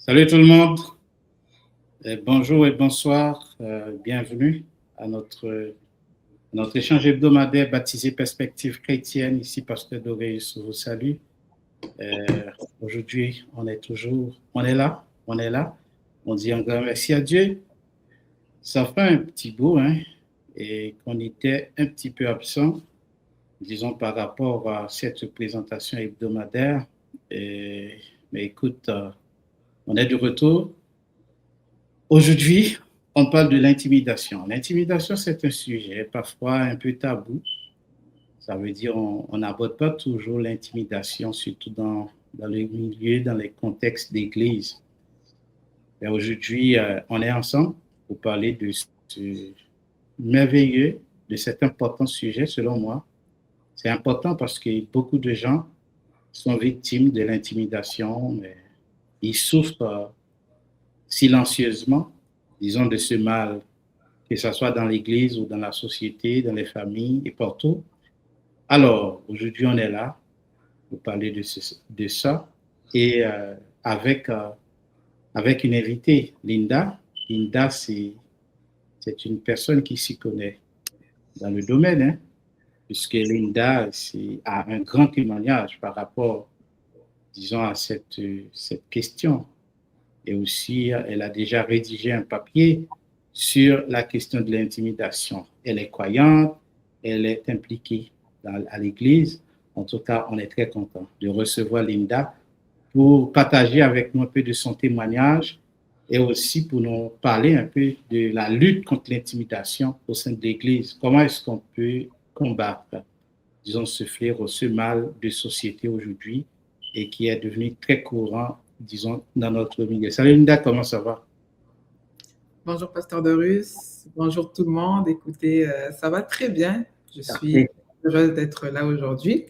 Salut tout le monde, bonjour et bonsoir, bienvenue à notre échange hebdomadaire baptisé Perspective chrétienne. Ici, Pasteur Doréus vous salue. Aujourd'hui, on est là, on dit un grand merci à Dieu. Ça fait un petit bout, et qu'on était un petit peu absent, disons, par rapport à cette présentation hebdomadaire. Mais écoute, on est de retour. Aujourd'hui, on parle de l'intimidation. L'intimidation, c'est un sujet parfois un peu tabou. Ça veut dire on n'aborde pas toujours l'intimidation, surtout dans le milieu, dans les contextes d'église. Et aujourd'hui, on est ensemble pour parler de ce merveilleux, de cet important sujet, selon moi. C'est important parce que beaucoup de gens sont victimes de l'intimidation, mais ils souffrent silencieusement, disons, de ce mal, que ce soit dans l'Église ou dans la société, dans les familles et partout. Alors, aujourd'hui, on est là pour parler de ça et avec une invitée, Linda. Linda, c'est une personne qui s'y connaît dans le domaine, puisque Linda a un grand témoignage par rapport, disons, à cette question. Et aussi, elle a déjà rédigé un papier sur la question de l'intimidation. Elle est croyante, elle est impliquée à l'Église. En tout cas, on est très content de recevoir Linda pour partager avec nous un peu de son témoignage et aussi pour nous parler un peu de la lutte contre l'intimidation au sein de l'Église. Comment est-ce qu'on peut combattre, disons, ce fléau, ce mal de société aujourd'hui et qui est devenu très courant, disons, dans notre milieu. Salut Linda, comment ça va? Bonjour Pasteur Doréus, bonjour tout le monde. Écoutez, ça va très bien. Je suis heureuse d'être là aujourd'hui.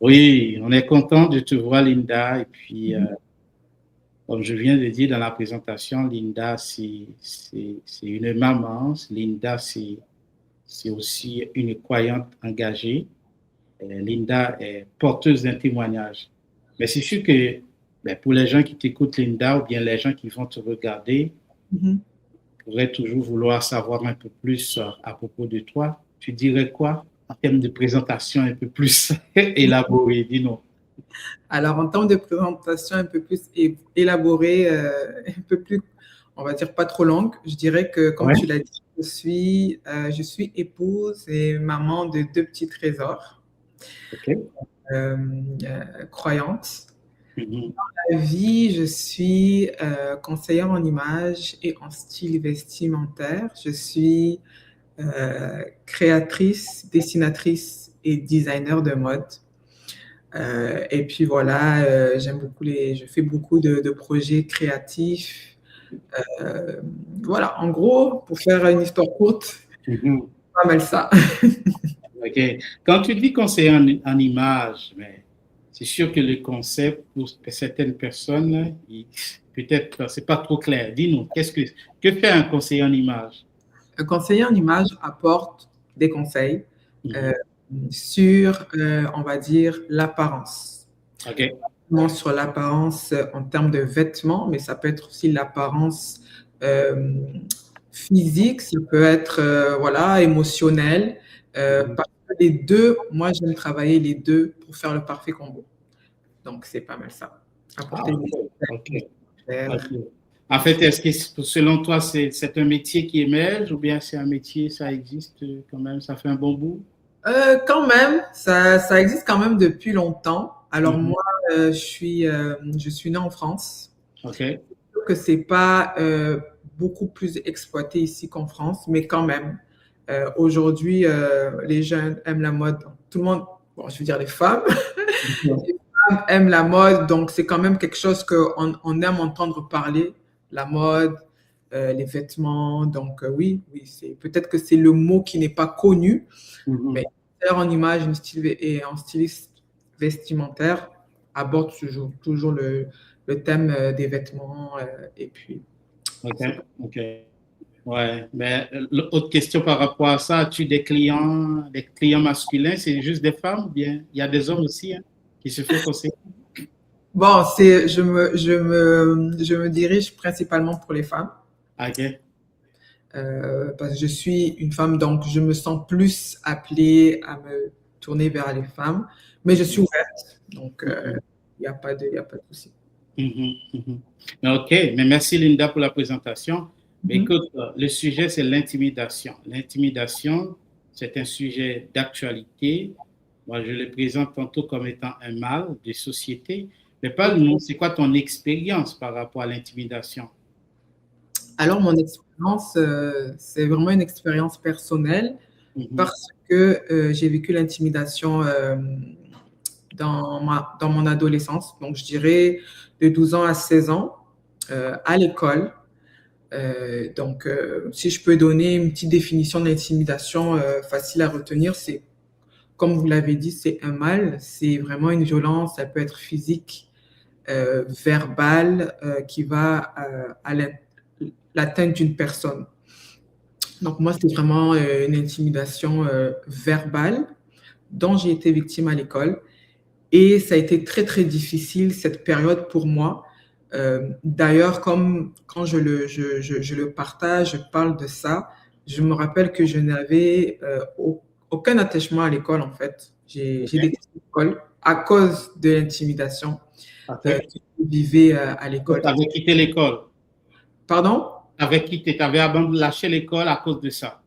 Oui, on est content de te voir Linda. Et puis, comme je viens de dire dans la présentation, Linda, c'est une maman. Linda, c'est aussi une croyante engagée. Linda est porteuse d'un témoignage. Mais c'est sûr que pour les gens qui t'écoutent, Linda, ou bien les gens qui vont te regarder, pourraient toujours vouloir savoir un peu plus à propos de toi. Tu dirais quoi en termes de présentation un peu plus élaborée? Dis-nous. Alors, en termes de présentation un peu plus élaborée, un peu plus, on va dire, pas trop longue, je dirais que, comme Ouais. tu l'as dit, je suis épouse et maman de deux petits trésors, OK. croyante. Mhm. Dans la vie, je suis conseillère en images et en style vestimentaire. Je suis créatrice, dessinatrice et designer de mode. Et puis voilà, je fais beaucoup de projets créatifs. Euh, voilà, en gros, pour faire une histoire courte, Mhm. pas mal ça. OK. Quand tu dis conseiller en image, mais c'est sûr que le concept, pour certaines personnes, peut-être, c'est pas trop clair. Dis-nous, que fait un conseiller en image? Un conseiller en image apporte des conseils euh, Mhm. sur, on va dire, l'apparence. OK. Sur l'apparence en termes de vêtements, mais ça peut être aussi l'apparence euh, physique, ça peut être voilà, émotionnel. Mhm. Parce que les deux, moi j'aime travailler les deux pour faire le parfait combo. Donc c'est pas mal ça. Ah, Apporter OK. des OK. conseils. OK. En fait, est-ce que selon toi, c'est un métier qui émerge ou bien c'est un métier, ça existe quand même, ça fait un bon bout? Quand même, ça existe quand même depuis longtemps. Alors Mhm. moi, je suis née en France. OK. Que c'est pas beaucoup plus exploité ici qu'en France, mais quand même, aujourd'hui, les jeunes aiment la mode. Tout le monde, bon, je veux dire les femmes, Mhm. aiment la mode, donc c'est quand même quelque chose qu'on aime entendre parler, la mode, les vêtements. Donc oui, oui, c'est peut-être que c'est le mot qui n'est pas connu, mais Mhm. faire en image et en styliste vestimentaire aborde toujours le thème des vêtements et puis OK. c'est bon. OK. Ouais, mais l'autre question par rapport à ça, as-tu des clients masculins, c'est juste des femmes ou bien il y a des hommes aussi hein, qui se font conseiller? Bon, je me dirige principalement pour les femmes OK. parce que je suis une femme, donc je me sens plus appelée à me tourner vers les femmes, mais je suis ouverte, donc Mhm. il y a pas de souci. Mhm. Mhm. OK, mais merci Linda pour la présentation. Mais Mhm. écoute, le sujet, c'est l'intimidation. L'intimidation, c'est un sujet d'actualité. Moi, je le présente tantôt comme étant un mal de société. Mais parle-nous, c'est quoi ton expérience par rapport à l'intimidation? Alors, mon expérience, c'est vraiment une expérience personnelle Mhm. parce que j'ai vécu l'intimidation dans mon adolescence, donc je dirais de 12 ans à 16 ans, à l'école. Si je peux donner une petite définition de l'intimidation facile à retenir, c'est, comme vous l'avez dit, c'est un mal, c'est vraiment une violence, ça peut être physique, verbale, qui va à l'atteinte d'une personne. Donc moi, c'est vraiment une intimidation verbale dont j'ai été victime à l'école. Et ça a été très, très difficile cette période pour moi. D'ailleurs, comme quand je le partage, je parle de ça, je me rappelle que je n'avais aucun attachement à l'école, en fait. J'ai OK. détesté l'école à cause de l'intimidation OK. que je vivais à l'école. Tu avais quitté l'école. Pardon? Tu avais quitté, tu avais abandonné, lâché l'école à cause de ça.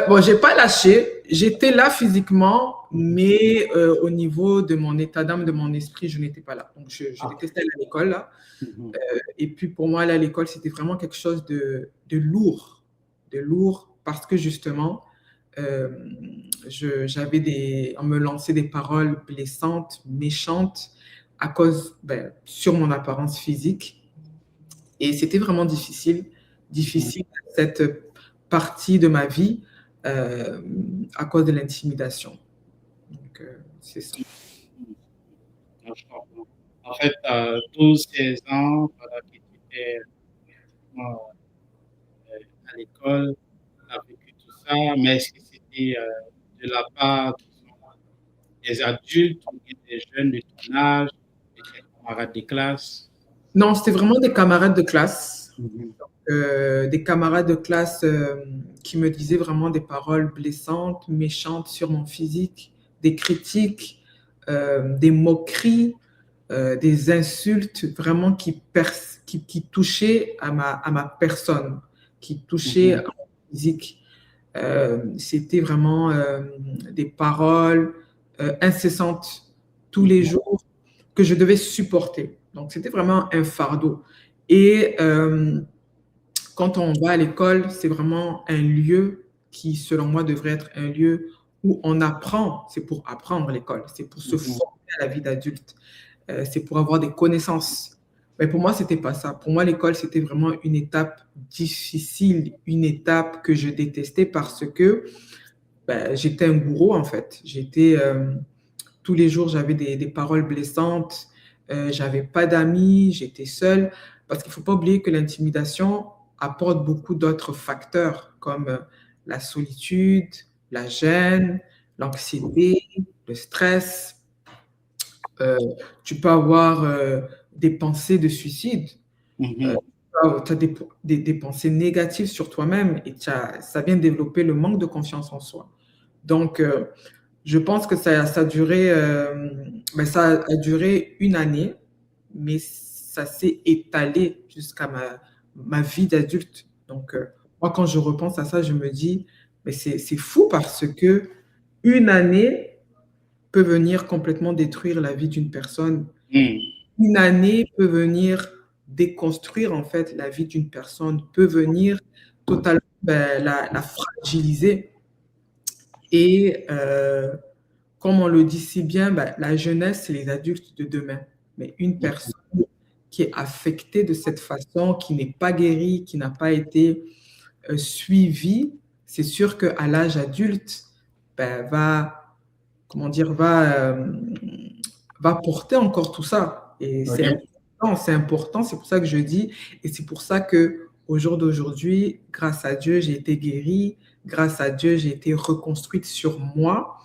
Bon, j'ai pas lâché. J'étais là physiquement, Mhm. mais au niveau de mon état d'âme, de mon esprit, je n'étais pas là. Donc, je Ah. détestais aller à l'école, là. Mhm. Et puis pour moi, aller à l'école, c'était vraiment quelque chose de lourd parce que justement, euh, on me lançait des paroles blessantes, méchantes à cause, ben, sur mon apparence physique. Et c'était vraiment Mhm. difficile cette partie de ma vie euh, à cause de l'intimidation. Donc, c'est ça. Je comprends. En fait, 12, 16 ans, voilà, que tu étais à l'école, tu as vécu tout ça, mais est-ce que c'était de la part disons, des adultes ou bien des jeunes de ton âge, de tes camarades de classe? Non, c'était vraiment Mhm. des camarades de classe qui me disaient vraiment des paroles blessantes, méchantes sur mon physique, des critiques des moqueries, des insultes vraiment qui touchaient à ma personne, qui touchaient à mon physique. C'était vraiment des paroles incessantes tous les jours que je devais supporter. Donc, c'était vraiment un fardeau. Et quand on va à l'école, c'est vraiment un lieu qui, selon moi, devrait être un lieu où on apprend. C'est pour apprendre l'école, c'est pour se former à la vie d'adulte, c'est pour avoir des connaissances. Mais pour moi, c'était pas ça. Pour moi, l'école, c'était vraiment une étape difficile, une étape que je détestais parce que j'étais un bourreau, en fait. Tous les jours, j'avais des paroles blessantes, j'avais pas d'amis, j'étais seule. Parce qu'il faut pas oublier que l'intimidation apporte beaucoup d'autres facteurs comme la solitude, la gêne, l'anxiété, le stress. Tu peux avoir des pensées de suicide. Tu as des pensées négatives sur toi-même et ça vient développer le manque de confiance en soi. Donc, je pense que ça a duré, ça a duré une année, mais ça s'est étalé jusqu'à ma vie d'adulte. Donc, moi, quand je repense à ça, je me dis, mais c'est fou parce que une année peut venir complètement détruire la vie d'une personne. Une année peut venir déconstruire en fait la vie d'une personne, peut venir totalement la fragiliser. Et comme on le dit si bien, la jeunesse, c'est les adultes de demain. Mais une personne qui est affectée de cette façon, qui n'est pas guérie, qui n'a pas été suivie, c'est sûr qu'à l'âge adulte, va porter encore tout ça. Et c'est important, c'est pour ça que je dis, et c'est pour ça que au jour d'aujourd'hui, grâce à Dieu, j'ai été guérie, grâce à Dieu, j'ai été reconstruite sur moi.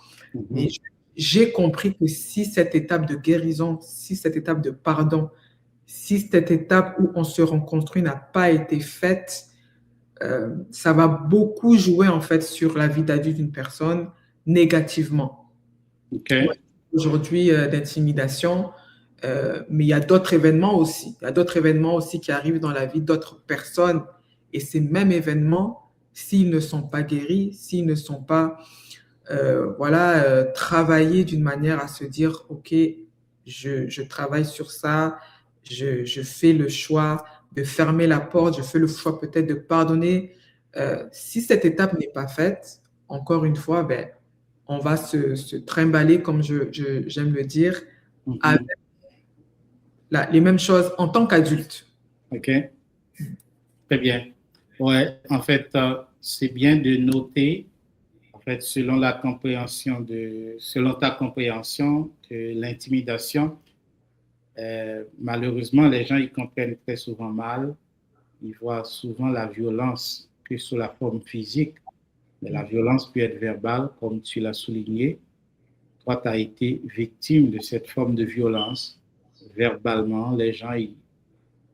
Et j'ai compris que si cette étape de guérison, si cette étape de pardon, si cette étape où on se reconstruit n'a pas été faite, ça va beaucoup jouer en fait sur la vie d'adulte d'une personne négativement. Aujourd'hui, d'intimidation, mais il y a d'autres événements aussi. Il y a d'autres événements aussi qui arrivent dans la vie d'autres personnes. Et ces mêmes événements, s'ils ne sont pas guéris, s'ils ne sont pas travaillés d'une manière à se dire, OK, je travaille sur ça, je fais le choix de fermer la porte, je fais le choix peut-être de pardonner. Si cette étape n'est pas faite, encore une fois, on va se trimballer, comme j'aime le dire, avec les mêmes choses en tant qu'adulte. OK. Très bien. Ouais, en fait, c'est bien de noter, en fait, selon ta compréhension de l'intimidation, malheureusement, les gens, ils comprennent très souvent mal. Ils voient souvent la violence que sous la forme physique. Mais la violence peut être verbale, comme tu l'as souligné. Toi, tu as été victime de cette forme de violence. Verbalement, les gens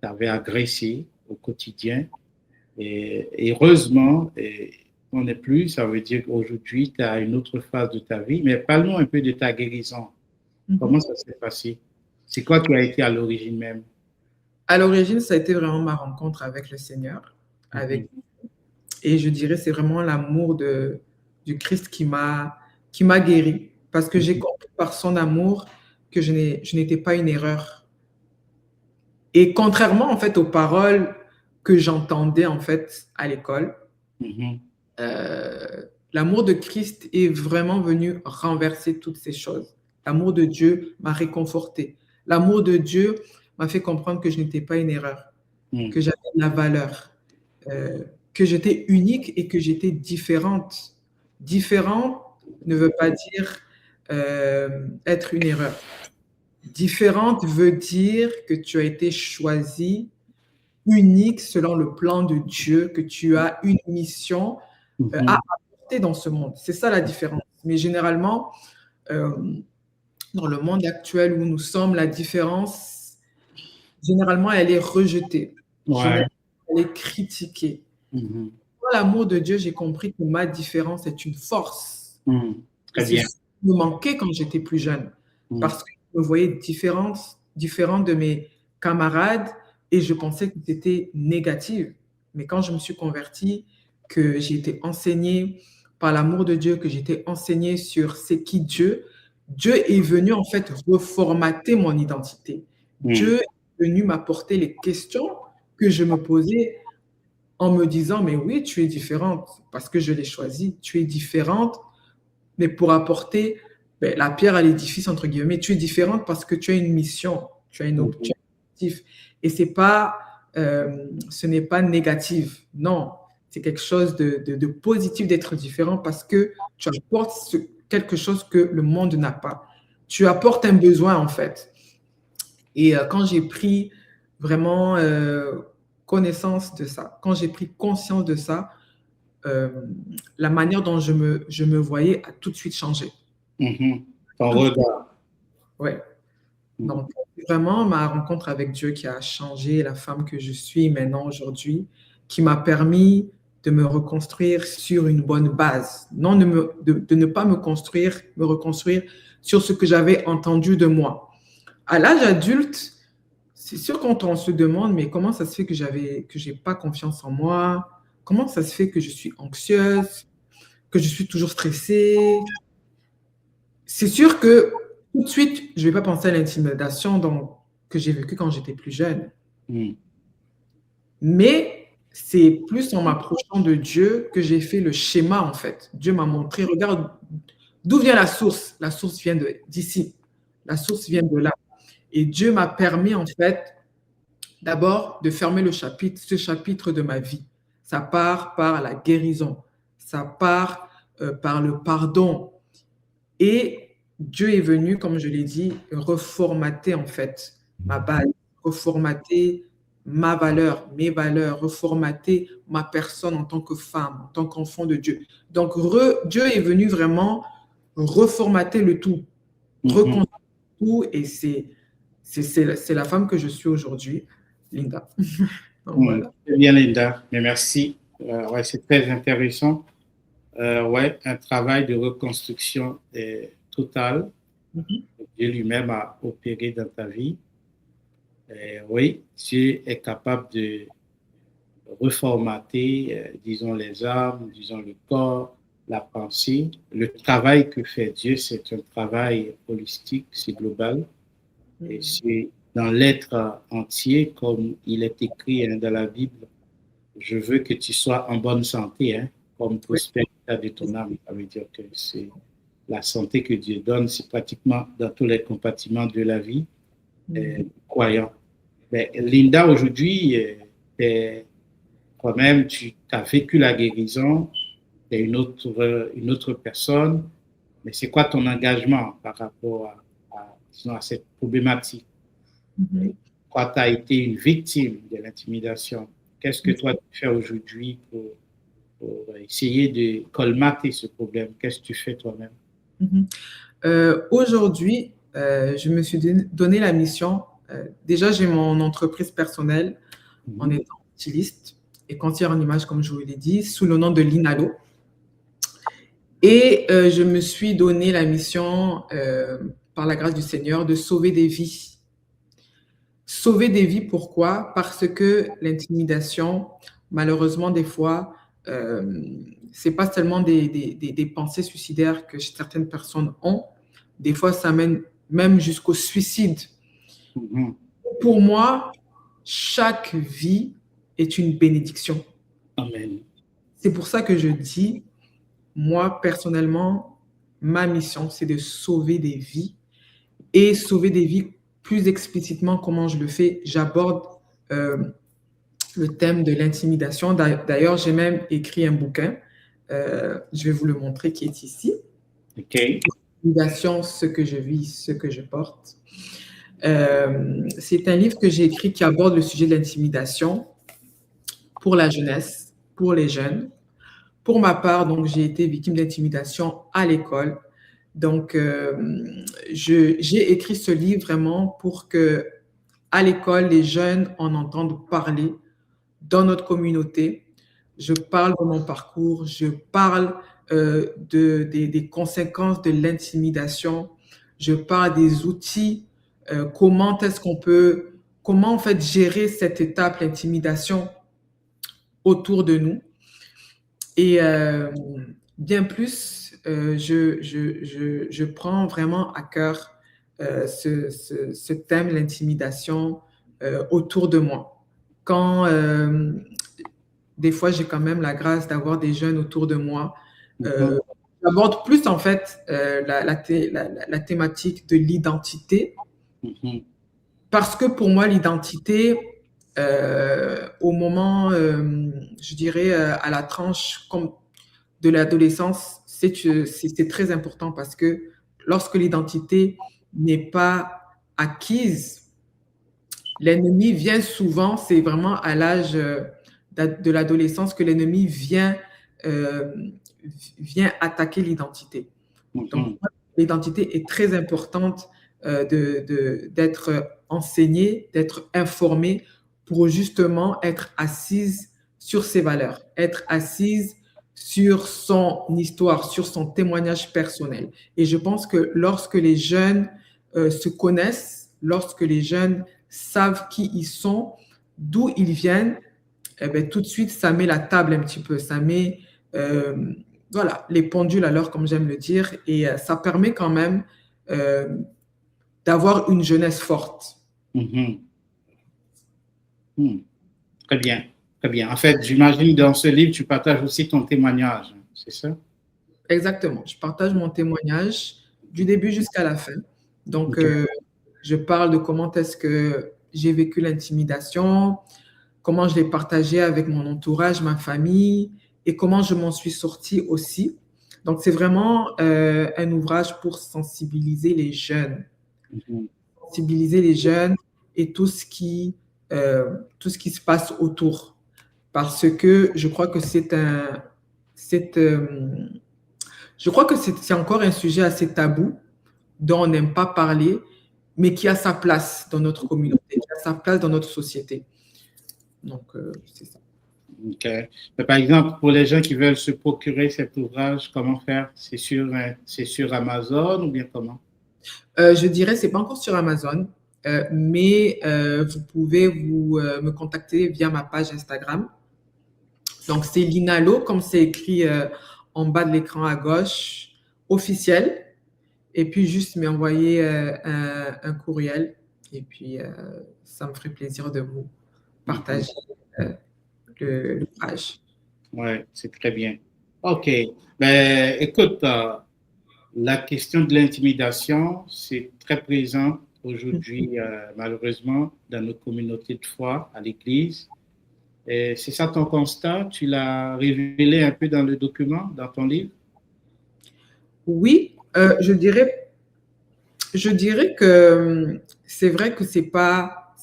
t'avaient agressé au quotidien. Et heureusement, on n'est plus. Ça veut dire qu'aujourd'hui, tu as une autre phase de ta vie. Mais parlons un peu de ta guérison. Comment ça s'est passé? C'est quoi qui a été à l'origine même? À l'origine, ça a été vraiment ma rencontre avec le Seigneur. Et je dirais, c'est vraiment l'amour du Christ qui m'a guéri. Parce que j'ai compris par son amour que je n'étais pas une erreur. Et contrairement, en fait, aux paroles que j'entendais, en fait, à l'école, l'amour de Christ est vraiment venu renverser toutes ces choses. L'amour de Dieu m'a réconforté. L'amour de Dieu m'a fait comprendre que je n'étais pas une erreur, que j'avais de la valeur, que j'étais unique et que j'étais différente. Différente ne veut pas dire être une erreur. Différente veut dire que tu as été choisi unique selon le plan de Dieu, que tu as une mission à apporter dans ce monde. C'est ça la différence. Mais généralement, dans le monde actuel où nous sommes, la différence, généralement, elle est rejetée. Généralement, elle est critiquée. Dans l'amour de Dieu, j'ai compris que ma différence est une force. Très bien. C'est ce qui me manquait quand j'étais plus jeune. parce que je me voyais différente de mes camarades et je pensais que c'était négatif. Mais quand je me suis convertie, que j'ai été enseignée par l'amour de Dieu, que j'ai été enseignée sur c'est qui Dieu, Dieu est venu en fait reformater mon identité. Dieu est venu m'apporter les questions que je me posais en me disant, mais oui, tu es différente parce que je l'ai choisi. Tu es différente, mais pour apporter la pierre à l'édifice, entre guillemets, tu es différente parce que tu as une mission, tu as un objectif. Et ce n'est pas négatif. Non, c'est quelque chose de positif d'être différent parce que tu apportes quelque chose que le monde n'a pas. Tu apportes un besoin, en fait. Et quand j'ai pris vraiment connaissance de ça, quand j'ai pris conscience de ça, la manière dont je me voyais a tout de suite changé. Ton regard. Ouais. Donc, vraiment, ma rencontre avec Dieu qui a changé la femme que je suis maintenant aujourd'hui, qui m'a permis de me reconstruire sur une bonne base. Non, de ne pas me reconstruire sur ce que j'avais entendu de moi. À l'âge adulte, c'est sûr quand on se demande, mais comment ça se fait que j'ai pas confiance en moi? Comment ça se fait que je suis anxieuse, que je suis toujours stressée? C'est sûr que tout de suite, je ne vais pas penser à l'intimidation que j'ai vécue quand j'étais plus jeune. Mais c'est plus en m'approchant de Dieu que j'ai fait le schéma, en fait. Dieu m'a montré, regarde, d'où vient la source? La source vient d'ici. La source vient de là. Et Dieu m'a permis, en fait, d'abord de fermer ce chapitre de ma vie. Ça part par la guérison. Ça part par le pardon. Et Dieu est venu, comme je l'ai dit, reformater en fait ma base, reformater ma valeur, mes valeurs, reformater ma personne en tant que femme, en tant qu'enfant de Dieu. Donc, Dieu est venu vraiment reformater le tout, reconstruire tout, et c'est la femme que je suis aujourd'hui, Linda. Donc, voilà. Très bien, Linda, mais merci. Ouais, c'est très intéressant. Ouais, un travail de reconstruction totale. Dieu lui-même a opéré dans ta vie. Oui, Dieu est capable de reformater, disons, les âmes, disons, le corps, la pensée. Le travail que fait Dieu, c'est un travail holistique, c'est global. Et c'est dans l'être entier, comme il est écrit dans la Bible, je veux que tu sois en bonne santé, comme prospère l'état de ton âme. Ça veut dire que c'est la santé que Dieu donne, c'est pratiquement dans tous les compartiments de la vie, croyant. Mais Linda, aujourd'hui, toi-même, tu as vécu la guérison, tu es une autre personne, mais c'est quoi ton engagement par rapport à cette problématique? Toi, tu as été une victime de l'intimidation. Qu'est-ce que toi, tu fais aujourd'hui pour essayer de colmater ce problème? Qu'est-ce que tu fais toi-même? Aujourd'hui, je me suis donné la mission. Déjà, j'ai mon entreprise personnelle en étant styliste et conseillère en image, comme je vous l'ai dit, sous le nom de Linalo. Et je me suis donné la mission, par la grâce du Seigneur, de sauver des vies. Sauver des vies, pourquoi? Parce que l'intimidation, malheureusement, des fois, c'est pas seulement des pensées suicidaires que certaines personnes ont. Des fois, ça mène même jusqu'au suicide. Pour moi, chaque vie est une bénédiction. Amen. C'est pour ça que je dis, moi, personnellement, ma mission, c'est de sauver des vies. Et sauver des vies, plus explicitement, comment je le fais, j'aborde le thème de l'intimidation. D'ailleurs, j'ai même écrit un bouquin. Je vais vous le montrer qui est ici. OK. L'intimidation, ce que je vis, ce que je porte. C'est un livre que j'ai écrit qui aborde le sujet de l'intimidation pour la jeunesse, pour les jeunes. Pour ma part, donc, j'ai été victime d'intimidation à l'école. Donc, j'ai écrit ce livre vraiment pour que, à l'école, les jeunes en entendent parler dans notre communauté. Je parle de mon parcours, je parle des conséquences de l'intimidation, je parle des outils, comment en fait gérer cette étape, l'intimidation autour de nous. Et bien plus, je prends vraiment à cœur ce thème, l'intimidation autour de moi. Quand des fois, j'ai quand même la grâce d'avoir des jeunes autour de moi, j'aborde plus en fait la thématique de l'identité, parce que pour moi, l'identité, au moment, je dirais, à la tranche comme de l'adolescence, c'est très important parce que lorsque l'identité n'est pas acquise, l'ennemi vient souvent, c'est vraiment à l'âge de l'adolescence que l'ennemi vient attaquer l'identité. Donc, l'identité est très importante d'être enseignée, d'être informée pour justement être assise sur ses valeurs, être assise sur son histoire, sur son témoignage personnel. Et je pense que lorsque les jeunes se connaissent, lorsque les jeunes savent qui ils sont, d'où ils viennent, eh bien, tout de suite, ça met la table un petit peu, ça met voilà, les pendules à l'heure, comme j'aime le dire, et ça permet quand même d'avoir une jeunesse forte. Très bien, très bien. En fait, j'imagine dans ce livre, tu partages aussi ton témoignage, c'est ça? Exactement, je partage mon témoignage du début jusqu'à la fin. Donc, je parle de comment est-ce que j'ai vécu l'intimidation, comment je l'ai partagé avec mon entourage, ma famille, et comment je m'en suis sortie aussi. Donc, c'est vraiment un ouvrage pour sensibiliser les jeunes. Sensibiliser les jeunes et tout ce qui se passe autour. Parce que je crois que c'est encore un sujet assez tabou dont on n'aime pas parler, mais qui a sa place dans notre communauté, qui a sa place dans notre société. Donc, c'est ça. OK. Mais par exemple, pour les gens qui veulent se procurer cet ouvrage, comment faire? C'est sur Amazon ou bien comment? Je dirais, c'est pas encore sur Amazon, mais vous pouvez me contacter via ma page Instagram. Donc, c'est Linalo, comme c'est écrit en bas de l'écran à gauche, officiel. Et puis, juste m'envoyer un courriel. Et puis, ça me ferait plaisir de vous partager l'ouvrage. Oui, c'est très bien. OK. Ben, écoute, la question de l'intimidation, c'est très présent aujourd'hui, malheureusement, dans nos communautés de foi, à l'Église. C'est ça ton constat? Tu l'as révélé un peu dans le document, dans ton livre? Oui, je dirais que c'est vrai que c'est pas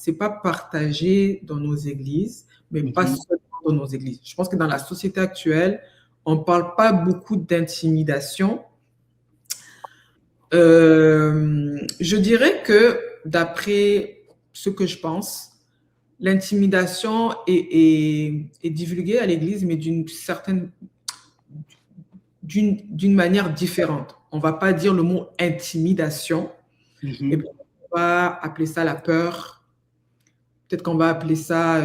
partagé dans nos églises, mais pas seulement dans nos églises. Je pense que dans la société actuelle, on ne parle pas beaucoup d'intimidation. Je dirais que d'après ce que je pense, l'intimidation est divulguée à l'église, mais d'une manière différente. On ne va pas dire le mot intimidation. Et puis, on va appeler ça la peur. Peut-être qu'on va appeler ça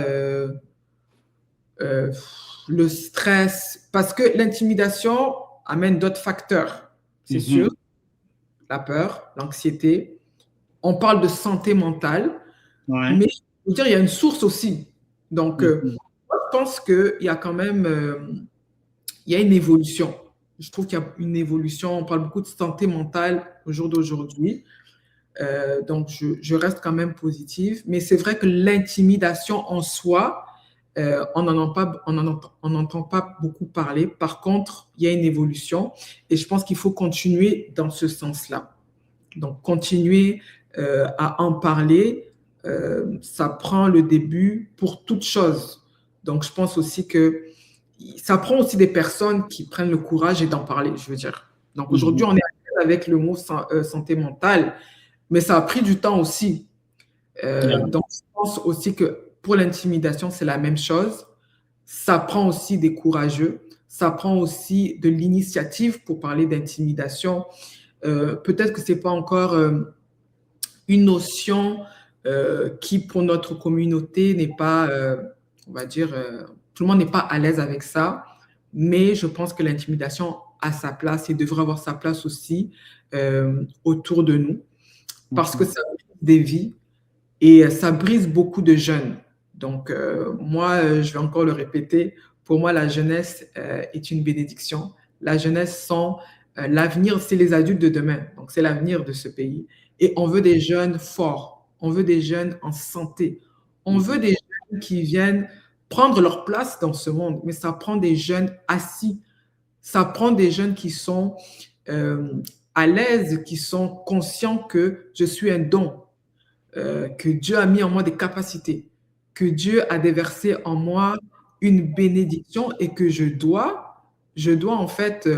le stress. Parce que l'intimidation amène d'autres facteurs, c'est sûr. La peur, l'anxiété. On parle de santé mentale. Mais je veux dire, il y a une source aussi. Donc, je pense qu'il y a quand même il y a une évolution. Je trouve qu'il y a une évolution. On parle beaucoup de santé mentale au jour d'aujourd'hui. Donc, je reste quand même positive. Mais c'est vrai que l'intimidation en soi, on n'entend pas beaucoup parler. Par contre, il y a une évolution et je pense qu'il faut continuer dans ce sens-là. Donc, continuer à en parler, ça prend le début pour toute chose. Donc, je pense aussi que ça prend aussi des personnes qui prennent le courage et d'en parler, je veux dire. Donc, aujourd'hui, on est avec le mot santé mentale, mais ça a pris du temps aussi. Donc, je pense aussi que pour l'intimidation, c'est la même chose. Ça prend aussi des courageux. Ça prend aussi de l'initiative pour parler d'intimidation. Peut-être que ce n'est pas encore une notion qui, pour notre communauté, n'est pas, on va dire, tout le monde n'est pas à l'aise avec ça, mais je pense que l'intimidation a sa place et devrait avoir sa place aussi autour de nous, parce que ça brise des vies et ça brise beaucoup de jeunes. Donc, moi, je vais encore le répéter, pour moi, la jeunesse est une bénédiction. La jeunesse sont l'avenir, c'est les adultes de demain, donc c'est l'avenir de ce pays. Et on veut des jeunes forts, on veut des jeunes en santé, on veut des jeunes qui viennent prendre leur place dans ce monde, mais ça prend des jeunes assis, ça prend des jeunes qui sont à l'aise, qui sont conscients que je suis un don, que Dieu a mis en moi des capacités, que Dieu a déversé en moi une bénédiction et que je dois en fait,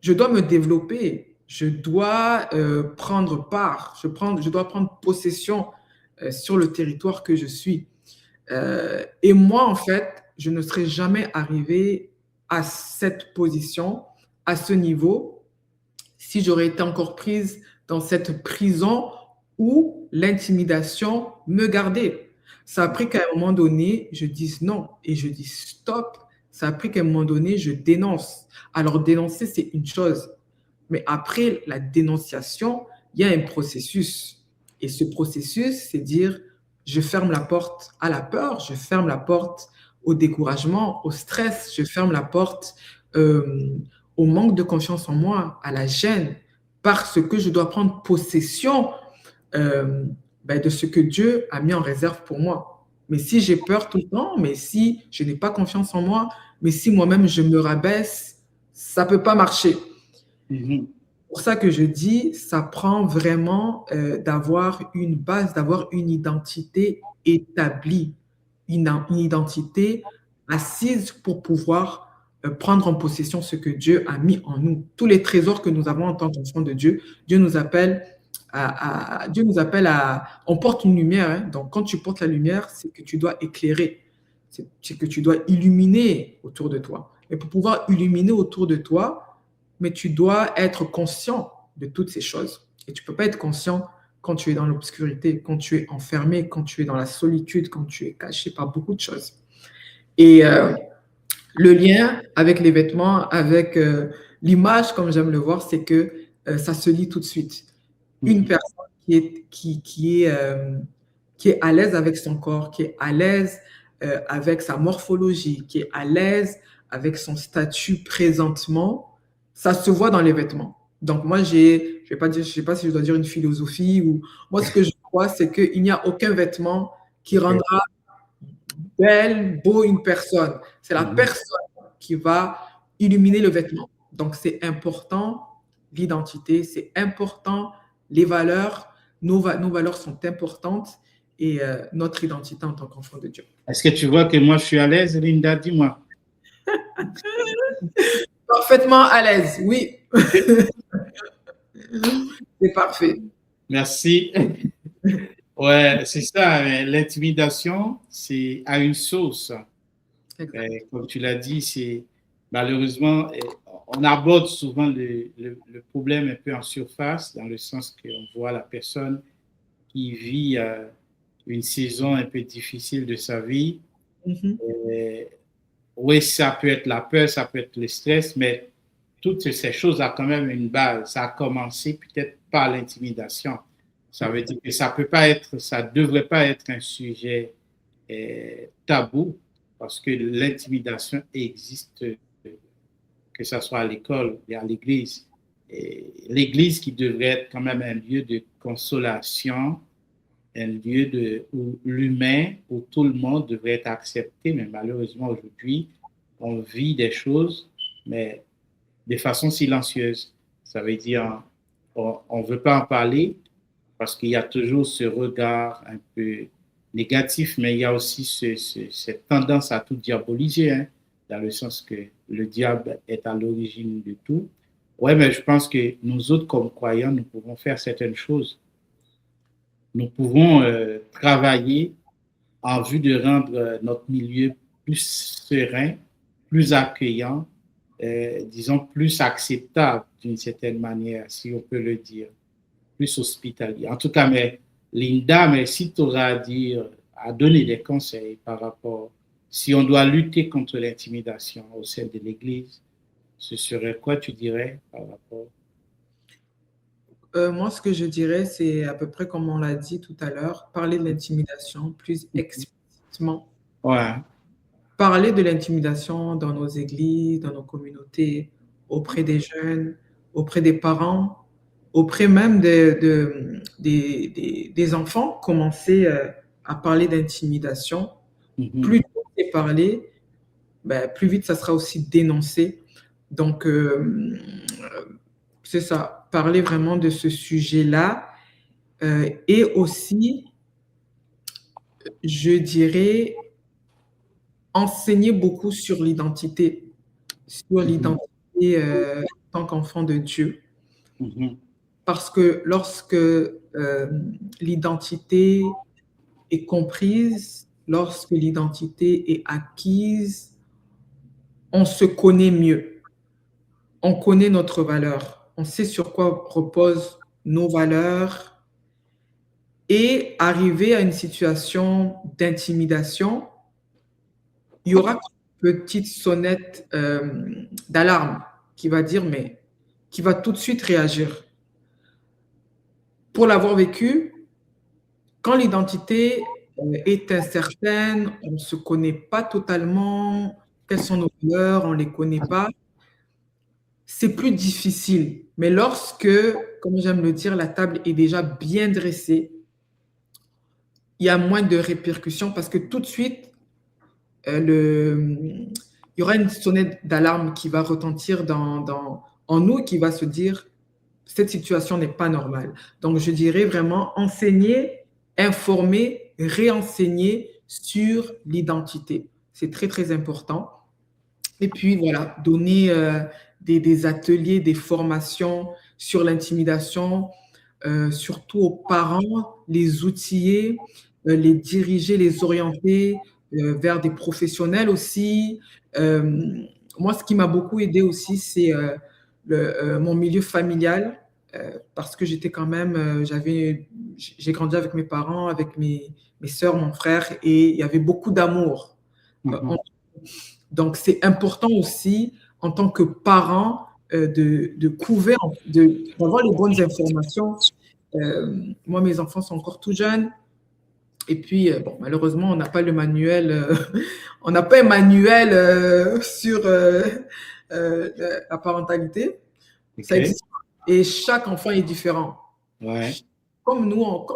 je dois me développer, je dois prendre part, je dois prendre possession sur le territoire que je suis. Et moi, en fait, je ne serais jamais arrivé à cette position, à ce niveau, si j'aurais été encore prise dans cette prison où l'intimidation me gardait. Ça a pris qu'à un moment donné, je dise non et je dis stop. Ça a pris qu'à un moment donné, je dénonce. Alors, dénoncer, c'est une chose. Mais après la dénonciation, il y a un processus. Et ce processus, c'est dire, je ferme la porte à la peur, je ferme la porte au découragement, au stress, je ferme la porte au manque de confiance en moi, à la gêne, parce que je dois prendre possession de ce que Dieu a mis en réserve pour moi. Mais si j'ai peur tout le temps, mais si je n'ai pas confiance en moi, mais si moi-même je me rabaisse, ça ne peut pas marcher. C'est pour ça que je dis, ça prend vraiment d'avoir une base, d'avoir une identité établie, une identité assise pour pouvoir prendre en possession ce que Dieu a mis en nous. Tous les trésors que nous avons en tant qu'enfants de Dieu, Dieu nous appelle on porte une lumière, hein. Donc quand tu portes la lumière, c'est que tu dois éclairer, c'est que tu dois illuminer autour de toi. Et pour pouvoir illuminer autour de toi, mais tu dois être conscient de toutes ces choses. Et tu ne peux pas être conscient quand tu es dans l'obscurité, quand tu es enfermé, quand tu es dans la solitude, quand tu es caché par beaucoup de choses. Et le lien avec les vêtements, avec l'image, comme j'aime le voir, c'est que ça se lit tout de suite. Une personne qui est à l'aise avec son corps, qui est à l'aise avec sa morphologie, qui est à l'aise avec son statut présentement, ça se voit dans les vêtements. Donc moi, je sais pas si je dois dire une philosophie ou moi, ce que je crois, c'est qu'il n'y a aucun vêtement qui rendra belle, beau une personne. C'est la personne qui va illuminer le vêtement. Donc c'est important, l'identité, c'est important, les valeurs, nos valeurs sont importantes et notre identité en tant qu'enfant de Dieu. Est-ce que tu vois que moi, je suis à l'aise, Linda? Dis-moi. Parfaitement à l'aise, oui. C'est parfait. Merci. Ouais, c'est ça. L'intimidation, c'est à une source. Comme tu l'as dit, c'est malheureusement, on aborde souvent le problème un peu en surface, dans le sens qu'on voit la personne qui vit une saison un peu difficile de sa vie. Oui, ça peut être la peur, ça peut être le stress, mais toutes ces choses ont quand même une base. Ça a commencé peut-être par l'intimidation. Ça veut dire que ça peut pas être, ça devrait pas être un sujet tabou, parce que l'intimidation existe, que ce soit à l'école et à l'église. L'église qui devrait être quand même un lieu de consolation, un lieu où l'humain, où tout le monde devrait être accepté, mais malheureusement aujourd'hui, on vit des choses, mais de façon silencieuse. Ça veut dire, on ne veut pas en parler parce qu'il y a toujours ce regard un peu négatif, mais il y a aussi cette tendance à tout diaboliser, hein, dans le sens que le diable est à l'origine de tout. Ouais, mais je pense que nous autres, comme croyants, nous pouvons faire certaines choses. Nous pouvons travailler en vue de rendre notre milieu plus serein, plus accueillant, disons, plus acceptable d'une certaine manière, si on peut le dire, plus hospitalier. En tout cas, mais Linda, mais si tu auras à dire, à donner des conseils par rapport, si on doit lutter contre l'intimidation au sein de l'Église, ce serait quoi tu dirais par rapport? Moi, ce que je dirais, c'est à peu près comme on l'a dit tout à l'heure, parler de l'intimidation plus explicitement. Ouais. Parler de l'intimidation dans nos églises, dans nos communautés, auprès des jeunes, auprès des parents, auprès même des enfants, commencer à parler d'intimidation. Plus tôt c'est parlé, ben, plus vite ça sera aussi dénoncé. Donc, c'est ça, parler vraiment de ce sujet-là. Et aussi, je dirais, enseigner beaucoup sur l'identité en tant qu'enfant de Dieu. Parce que lorsque l'identité est comprise, lorsque l'identité est acquise, on se connaît mieux. On connaît notre valeur. On sait sur quoi reposent nos valeurs. Et arriver à une situation d'intimidation, il y aura une petite sonnette d'alarme qui va dire, mais qui va tout de suite réagir. Pour l'avoir vécu, quand l'identité est incertaine, on ne se connaît pas totalement, quelles sont nos valeurs, on ne les connaît pas, c'est plus difficile. Mais lorsque, comme j'aime le dire, la table est déjà bien dressée, il y a moins de répercussions parce que tout de suite, il y aura une sonnette d'alarme qui va retentir en nous, qui va se dire, cette situation n'est pas normale. Donc, je dirais vraiment enseigner, informer, réenseigner sur l'identité. C'est très, très important. Et puis, voilà, donner des ateliers, des formations sur l'intimidation, surtout aux parents, les outiller, les diriger, les orienter vers des professionnels aussi. Moi, ce qui m'a beaucoup aidé aussi, c'est mon milieu familial, parce que j'étais quand même, j'ai grandi avec mes parents, avec mes sœurs, mon frère, et il y avait beaucoup d'amour. Donc, c'est important aussi, en tant que parent, de couver, d'avoir les bonnes informations. Moi, mes enfants sont encore tout jeunes. Et puis, bon, malheureusement, on n'a pas le manuel, on n'a pas un manuel sur la parentalité. Ça existe. Et chaque enfant est différent. Ouais. Comme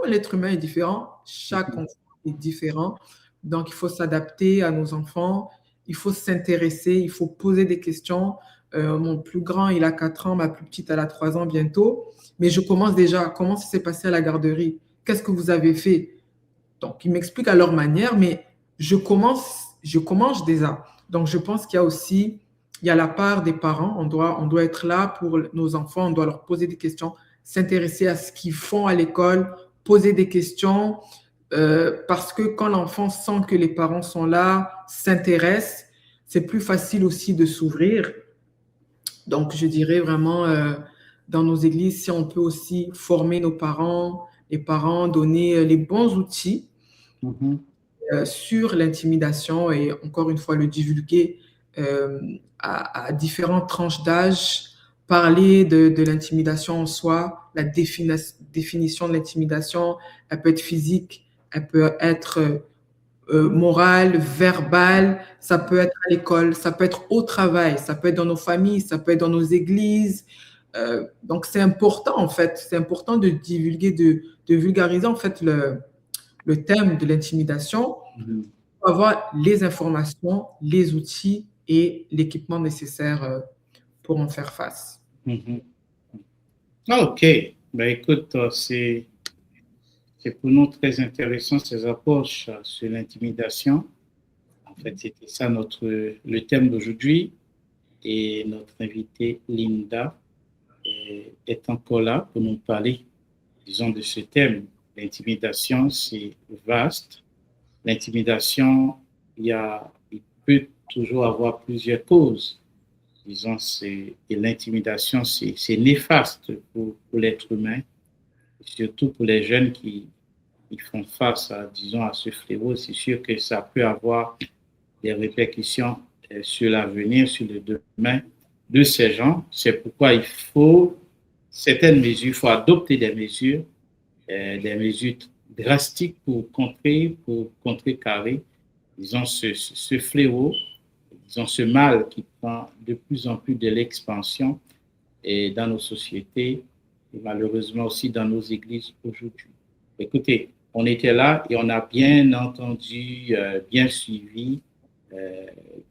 l'être humain est différent, chaque enfant est différent. Donc, il faut s'adapter à nos enfants. Il faut s'intéresser, il faut poser des questions. Mon plus grand, il a 4 ans, ma plus petite, elle a 3 ans bientôt. Mais je commence déjà. Comment ça s'est passé à la garderie? Qu'est-ce que vous avez fait? Donc, ils m'expliquent à leur manière, mais je commence déjà. Donc, je pense qu'il y a aussi, il y a la part des parents. On doit être là pour nos enfants, on doit leur poser des questions, s'intéresser à ce qu'ils font à l'école, poser des questions, parce que quand l'enfant sent que les parents sont là, s'intéressent, c'est plus facile aussi de s'ouvrir. Donc, je dirais vraiment, dans nos églises, si on peut aussi former nos parents, les parents, donner les bons outils sur l'intimidation et encore une fois le divulguer à différentes tranches d'âge, parler de l'intimidation en soi, la définition de l'intimidation, elle peut être physique, elle peut être morale, verbale, ça peut être à l'école, ça peut être au travail, ça peut être dans nos familles, ça peut être dans nos églises. Donc, c'est important, en fait, c'est important de divulguer, de vulgariser, en fait, le thème de l'intimidation pour avoir les informations, les outils et l'équipement nécessaire pour en faire face. OK. Ben, écoute, c'est pour nous très intéressant ces approches sur l'intimidation. En fait, c'était ça le thème d'aujourd'hui. Et notre invitée Linda est encore là pour nous parler, disons, de ce thème. L'intimidation, c'est vaste. L'intimidation, il peut toujours avoir plusieurs causes. disons, et l'intimidation, c'est néfaste pour l'être humain, surtout pour les jeunes qui font face à, disons, à ce fléau. C'est sûr que ça peut avoir des répercussions sur l'avenir, sur le demain de ces gens. C'est pourquoi il faut certaines mesures, il faut adopter des mesures drastiques pour contrecarrer, disons, ce fléau, disons, ce mal qui prend de plus en plus de l'expansion et dans nos sociétés et malheureusement aussi dans nos églises aujourd'hui. Écoutez, on était là et on a bien entendu, bien suivi,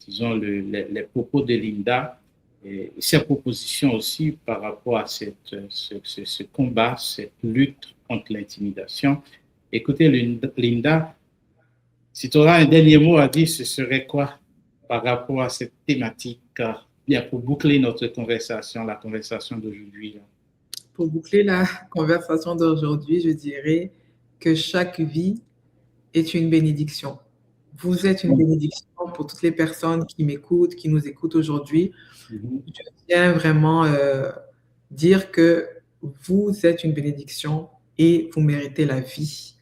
disons, les propos de Linda et ses propositions aussi par rapport à ce combat, cette lutte contre l'intimidation. Écoutez, Linda, si tu auras un dernier mot à dire, ce serait quoi par rapport à cette thématique, bien pour boucler notre conversation, la conversation d'aujourd'hui? Pour boucler la conversation d'aujourd'hui, je dirais que chaque vie est une bénédiction. Vous êtes une bénédiction pour toutes les personnes qui m'écoutent, qui nous écoutent aujourd'hui. Je viens vraiment dire que vous êtes une bénédiction et vous méritez la vie.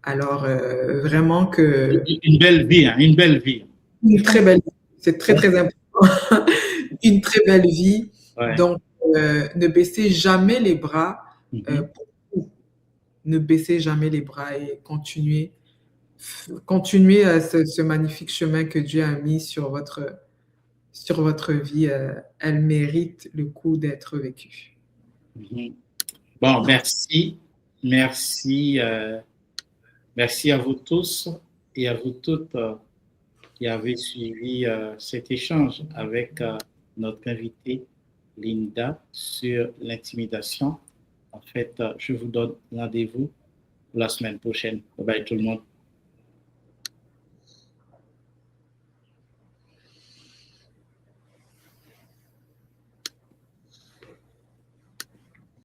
Alors, vraiment que... Une belle vie, hein, une belle vie. Une très belle vie. C'est très, très important. Une très belle vie. Ouais. Donc, ne baissez jamais les bras pour vous. Ne baissez jamais les bras et continuez ce magnifique chemin que Dieu a mis sur votre vie. Elle mérite le coup d'être vécue. Bon, merci. Merci. Merci à vous tous et à vous toutes qui avez suivi cet échange avec notre invitée Linda sur l'intimidation. En fait, je vous donne rendez-vous la semaine prochaine. Bye bye tout le monde.